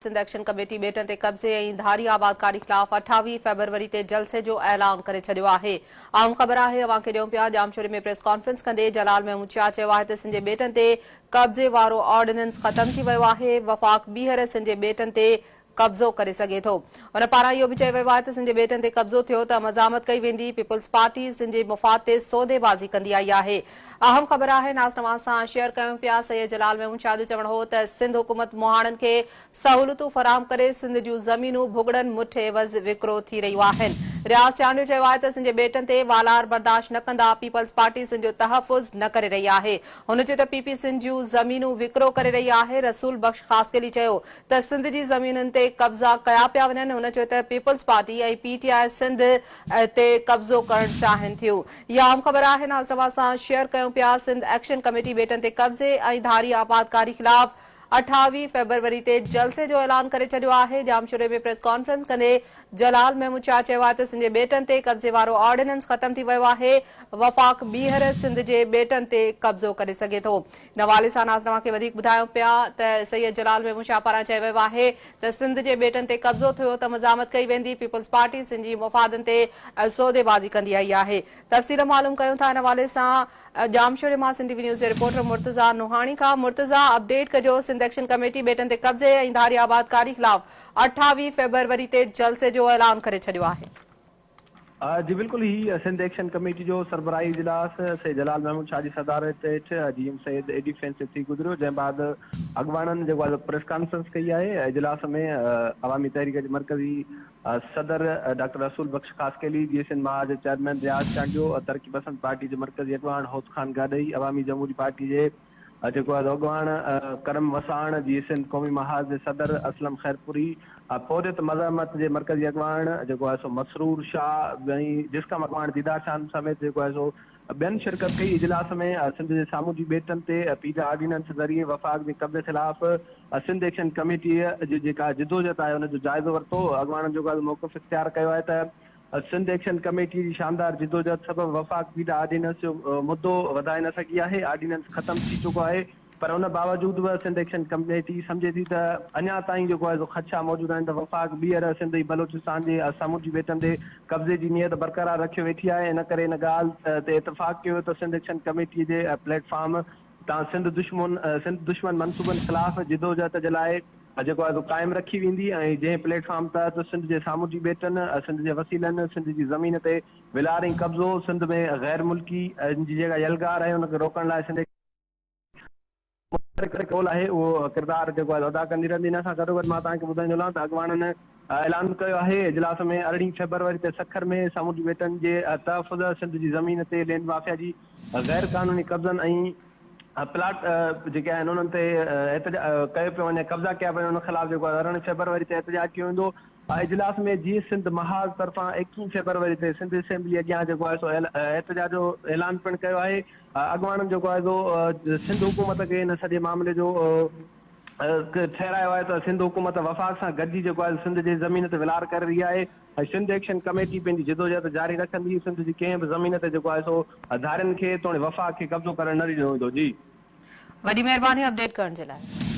Sindh action committee batten ते कब्ज़े ऐं धारी आबादकारी ख़िलाफ़ 28 फ़रवरी ते जलसे जो ऐलान करे छॾियो आहे। आम ख़बर आहे अवां खे ॾियूं पिया। जामशोरी में प्रेस कॉन्फ्रेंस कंदे जलाल महमूद शाह चयो आहे त सिंध जे बेटनि ते कब्ज़े वारो ऑर्डिनेंस ख़त्म थी वियो आहे। वफ़ाक़ ॿीहर सिंध जे बेटनि ते कब्ज़ो करे सघे थो। उन पारां इहो बि चयो वियो आहे त सिंध जे बेटनि ते कब्ज़ो थियो त मज़ामत कई वेंदी। पीपल्स पार्टी सिंध जे मुफ़ाद ते सौदेबाज़ी कंदी आई आहे। अहम ख़बर आहे नाज़ सां शेयर कयूं पिया। सैयद जलाल महमूद शाह जो चवणु हो त सिंध हुकूमत मुहाणनि खे सहूलियतूं फराहम करे सिंध जूं ज़मीनूं भुगड़नि मुठ एवज़ विकिरो थी रहियूं आहिनि। रियाज़ चांडियो चयो आहे त सिंध जे बेटनि ते वालार बर्दाश्त न कंदा। पीपल्स पार्टी सिंध जो तहफ़ुज़ न करे रही आहे। हुन चयो त पीपी सिंध जूं ज़मीनूं विकिरो करे रही आहे। रसूल बख़्श ख़ासकेली चयो त सिंध जी ज़मीनुनि ते कब्ज़ा कया पिया वञनि। हुन चयो त पीपल्स पार्टी ऐं पीटीआई सिंध ते कब्ज़ो करणु चाहिनि थियूं। इहा आम ख़बर आहे नाज़ सां शेयर कयूं पिया। सिंध एक्शन कमेटी बेटनि ते कब्ज़े ऐं धारी आबादकारी ख़िलाफ़ 28 फ़रवरी ते जलसे जो ऐलान करे छॾियो आहे। जामशोरे में प्रेस कॉन्फ्रेंस कंदे जलाल महमूद शाह चयो आहे त सिंध जे बेटनि ते कब्ज़े वारो ऑर्डिनेंस ख़त्म थी वियो आहे। वफ़ाक़ ॿीहर सिंध जे बेटनि ते कब्ज़ो करे सघे थो। इन हवाले सां नाज़ खे वधीक ॿुधायूं पिया त सैयद जलाल महमूद शाह पारां चयो वियो आहे त सिंध जे बेटनि ते कब्ज़ो थियो त मज़ामत कई वेंदी। पीपल्स पार्टी सिंध जी मुफ़ादनि ते सौदेबाज़ी कंदी आई आहे। तफ़सील मालूम कयूं था इन हवाले सां जामशोरे मां सिंध टीवी न्यूज़ जे रिपोर्टर मुर्तज़ा नुहाणी खां। मुर्तज़ा अपडेट कजो। सिंध एक्शन कमेटी बेटनि ते कब्ज़े ऐं धारी आबादकारी ख़िलाफ़ 28 फ़रवरी ते जलसे जो ऐलान करे छॾियो आहे। जी बिल्कुल ही सिंध एक्शन कमेटी जो सरबराही इजलास सैयद जलाल महमूद शाह जी सदारत हेठि जीएम सैयद एडी फैंस थी गुज़रियो। जंहिं बाद अॻवाननि जेको आहे प्रेस कॉन्फ्रेंस कई आहे। इजलास में अवामी तहरीक जे मरकज़ी सदर डॉक्टर रसूल बख्श ख़ासकेली, जीएसएन मां जे चेयरमैन रियाज़ चांडियो, तरक़ी पसंद पार्टी जे मरकज़ी अॻवान हौस ख़ान गाॾई, अवामी जमहूरी पार्टी जे जेको आहे अॻवान करम वसाण, जीएसएन क़ौमी महाज़ जे सदर असलम खैरपुरी, पौरियत मज़ामत जे मरकज़ी अॻवान जेको आहे सो मसरूर शाह ऐं जिस्कम अॻवान दीदार शाह समेत जेको आहे सो ॿियनि शिरकत कई। इजलास में सिंध जे साम्हूं जी बेटनि ते पीटा ऑर्डिनेंस ज़रिए वफ़ाक़ जे कब्ज़े ख़िलाफ़ सिंध एक्शन कमेटीअ जी जेका जिदोजहद आहे हुनजो जाइज़ो वरितो। अॻवाननि जेको आहे मौक़िफ़ इख़्तियार कयो आहे त सिंध एक्शन कमेटी जी शानदार जिदोजहद सबबि वफ़ाक़ पीटा ऑर्डिनेंस जो मुद्दो वधाए न सघी आहे। ऑर्डिनेंस ख़त्म थी चुको आहे, पर उन बावजूद बि सिंध एक्शन कमेटी सम्झे थी त अञा ताईं जेको आहे ख़दशा मौजूदु आहिनि त वफ़ाक़ ॿीहर सिंध ऐं बलोचिस्तान जे सामुंडी बेटनि ते कब्ज़े जी नियत बरक़रार रखे वेठी आहे। इन करे इन ॻाल्हि ते इतफ़ाक़ कयो त सिंध एक्शन कमेटी जे प्लेटफॉर्म तां सिंध दुश्मन मनसूबनि ख़िलाफ़ जिदोजहद जे लाइ जेको आहे क़ाइमु रखी वेंदी ऐं जंहिं प्लेटफॉर्म तहत सिंध जे सामुंडी बेटनि, सिंध जे वसीलनि, सिंध जी ज़मीन ते विलार ऐं कब्ज़ो, सिंध में गैर मुल्की जी जेका यलगार आहे हुनखे रोकण लाइ सिंध रोल आहे उहो किरदारु जेको आहे अदा कंदी रहंदी। इन सां गॾोगॾु मां तव्हांखे ॿुधाईंदो हलां त अॻवाननि ऐलान कयो आहे इजलास में 18 फ़रवरी ते सखर में सामुंडी बेटनि जे तहफ़ुज़, सिंध जी ज़मीन ते लैंड माफ़िया जी गैर क़ानूनी कब्ज़नि ऐं प्लाट जेके आहिनि उन्हनि ते कयो पियो वञे, कब्ज़ा कया पिया उन ख़िलाफ़ जेको आहे 18 फ़रवरी ते एहतजाज कयो वेंदो। इजलास में जी सिंध महाज़ तरफ़ां 21 फ़रवरी ते सिंध असेंबली अॻियां जेको आहे सो एहतजाज जो ऐलान पिणु कयो आहे। अॻवाननि जेको आहे सो सिंध हुकूमत खे हिन सॼे मामले जो ठहिरायो आहे त सिंध हुकूमत वफ़ाक़ सां गॾिजी जेको आहे सिंध जे ज़मीन ते विलार करे रही आहे ऐं सिंध एक्शन कमेटी पंहिंजी जिदोजहद जारी रखंदी। सिंध जी कंहिं बि ज़मीन ते जेको आहे सो धारियुनि खे तोड़े वफ़ाक़ खे कब्ज़ो करणु न ॾिनो वेंदो। जी वॾी महिरबानी अपडेट करण जे लाइ।